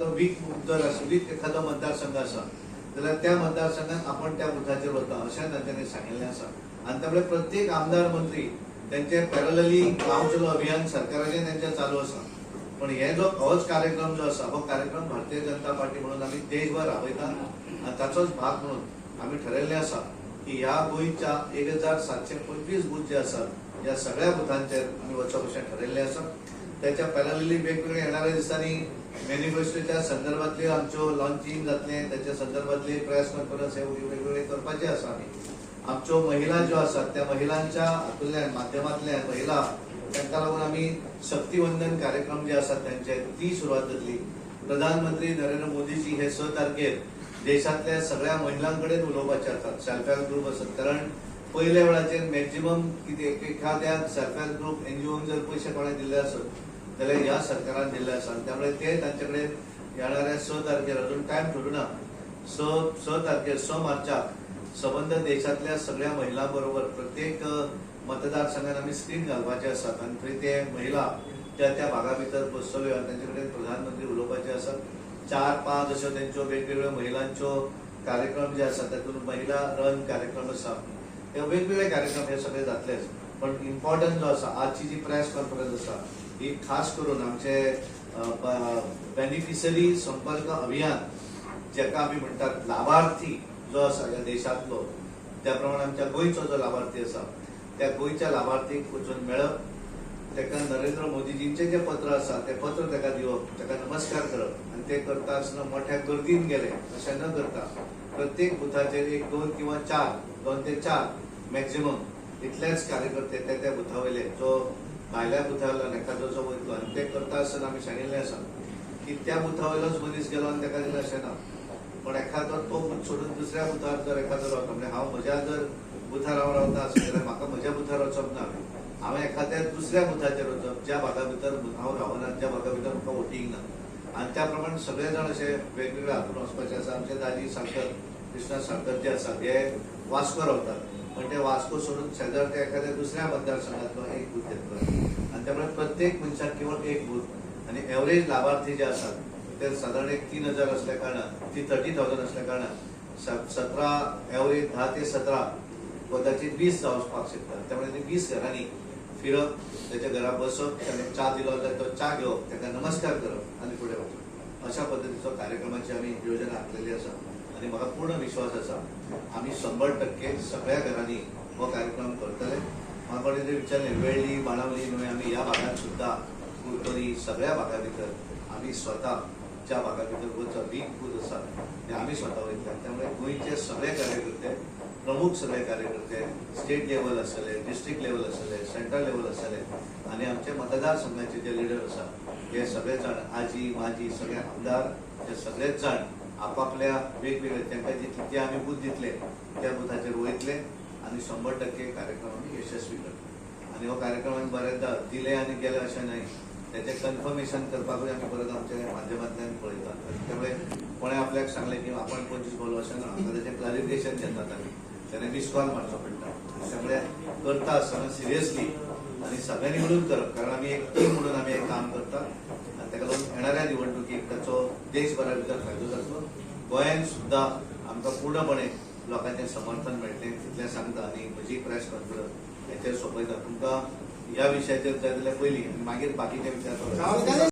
weak जर weak एखादा मतदारसंघ असा जाल्यार त्या मतदारसंघात आपण त्या बुथाचेर वता अशें तांच्यांनी सांगिल्लें आसा आनी त्यामुळे प्रत्येक आमदार मंत्री त्यांचे पॅरलली गांव चलो अभियान सरकाराचें तेंचें चालू आसा पण हे जो होच कार्यक्रम जो आसा हो कार्यक्रम भारतीय जनता पार्टी म्हणून आमी देशभर राबयता आनी ताचोच भाग म्हणून आमी ठरयल्लें आसा की ह्या गोंयच्या 1725 बूथ जे आसात ह्या सगळ्या बुथांचेर आमी वचप अशें ठरयल्लें आसा त्याच्या पॅरलली वेगवेगळे येणाऱ्या दिसांनी मॅनिफेस्टोच्या संदर्भातले आमच्यो लॉन्चिंग जातले त्याच्या संदर्भातले प्रेस कॉन्फरन्स हे वेगवेगळे करपाचे आसा आमी आमच्यो महिला ज्यो आसात त्या महिलांच्या हातूंतल्यान माध्यमांतल्यान महिला तांकां लागून आमी शक्तीवंदन कार्यक्रम जे आसात त्यांचे ती सुरवात जातली प्रधानमंत्री नरेंद्र मोदीजी हे 6 तारखेर देशातल्या सगळ्या महिलांकडेन उलोवपाचे आसात सेल्फ हेल्प ग्रुप आसात कारण पयल्या वेळाचेर मॅक्झिमम कितें एखाद्याक सेल्फ हेल्प ग्रुप एनजीओन जर पयशे कोणें दिल्ले आसत जाल्यार ह्या सरकारान दिल्ले आसा त्यामुळे ते तांचे कडेन येणाऱ्या 6 तारखेर अजून टायम ठरूना 6 तारखेर 6 मार्चाक संबंध देशातल्या सगळ्या महिलां बरोबर प्रत्येक मतदारसंघात आमी स्क्रीन घालपाचे आसात आनी थंय ते महिला त्या भागा भितर बसतल्यो आनी तांचे कडेन प्रधानमंत्री उलोवपाचे आसात 4-5 अश्यो तेंच्यो वेगवेगळ्यो महिलांच्यो कार्यक्रम जे आसात तातूंत महिला रन कार्यक्रम आसा हे वेगवेगळे कार्यक्रम हे सगळे जातलेच पण इम्पॉर्टंट जो आसा आजची जी प्रेस कॉन्फरन्स आसा ही खास करून आमचे बेनिफिशरी संपर्क अभियान जेका आमी म्हणटात लाभार्थी जो आसा ह्या देशांतलो त्या प्रमाणे आमच्या गोंयचो जो लाभार्थी आसा त्या गोंयच्या लाभार्थीक वचून मेळप ताका नरेंद्र मोदीजींचे जे पत्र आसा ते पत्र ताका दिवप ताका नमस्कार करप आनी ते करता आसतना मोठ्या गर्दीन गेले अशें न करता प्रत्येक बुथाचेर 1, 2 किंवा 4 2 ते 4 मॅक्झिमम इतलेच कार्यकर्ते त्या बुथा वयले जो भायल्या बुथावयल्यान एखादो जो वयतलो आनी ते करता आसतना आमी सांगिल्लें आसा की त्या बुथा वयलोच मनीस गेलो आनी ताका दिलें अशें ना पण एखादो तो बूथ सोडून दुसऱ्या बुथार जर एखादो रावता म्हणजे हांव म्हज्या जर बुथार हांव रावता आसत जाल्यार म्हाका म्हज्या बुथार वचप ना हांवें एखाद्या दुसऱ्या बुथाचेर वचप ज्या भागा भितर हांव रावना ज्या भागा भितर म्हाका वोटींग ना आनी त्या प्रमाणे सगळे जाण अशे वेगवेगळे हातून वचपाचे आसा आमचे दाजी साळकर कृष्णा साळकर जे आसात हे वास्को रावतात पण ते वास्को सोडून शेजार ते एखाद्या दुसऱ्या मतदारसंघातलो एक बूथ घेतलो आनी त्यामुळे प्रत्येक मनशाक केवळ एक बूथ आनी एवरेज लाभार्थी जे आसात ते साधारण 3000 असल्या कारणान 30,000 असल्या कारणान 17 एवरेज 10 ते 17 कदाचित 20 जावपाक शकता त्यामुळे ते 20 घरांनी फिरप त्याच्या घरा बसप त्याने चा दिलो जाल्यार तो चा घेवप ताका नमस्कार करप आनी फुडें वचप अशा पद्दतीचो कार्यक्रमाची आमी योजना आखलेली आसा आनी म्हाका पूर्ण विश्वास आसा आमी 100% सगळ्या घरांनी हो कार्यक्रम करतले म्हाका कोणें तरी विचारलें वेळ्ळी बाणावली न्हय आमी ह्या भागात सुद्दां कुडतरी सगळ्या भागा भितर आमी स्वता ज्या भागा भितर वचप वीक बूथ आसा ते आमी स्वता वयतले त्यामुळे गोंयचे सगळे कार्यकर्ते प्रमुख सगळे कार्यकर्ते स्टेट लेवल आसतले डिस्ट्रिक्ट लेवल आसतले सेंट्रल लेवल आसतले आनी आमचे मतदारसंघाचे जे लिडर आसा हे सगळे जाण आजी माजी सगळे आमदार हे सगळेच जाण आपापल्या वेगवेगळे तांकां जितले आमी बूथ दितले त्या बुथाचेर वयतले आनी 100% कार्यक्रम आमी यशस्वी करतले आनी हो कार्यक्रम आमी बरेंदा दिले आनी गेले अशें न्हय त्याचे कन्फर्मेशन करपाकूय आमी परत आमच्या माध्यमांतल्यान पळयतात त्यामुळे कोणें आपल्याक सांगलें की आपण 25 बोलो अशें ना त्याचें क्लॅरिफिकेशन घेतात आमी त्याने मिस कॉल मारचो पडटा त्यामुळे करता आसतना सिरियसली आनी सगळ्यांनी मिळून करप कारण आमी एक टीम म्हणून आमी एक काम करतात आनी ताका लागून येणाऱ्या निवडणुकीक ताचो देशभरा भितर फायदो जातलो गोंयांत सुद्दां आमकां पूर्णपणे लोकांचें समर्थन मेळटलें तितलें सांगता आनी म्हजी प्रेस कॉन्फरन्स हेचेर सोंपयता तुमकां ह्या विशयाचेर जाय जाल्यार पयलीं आनी मागीर बाकीचे विचार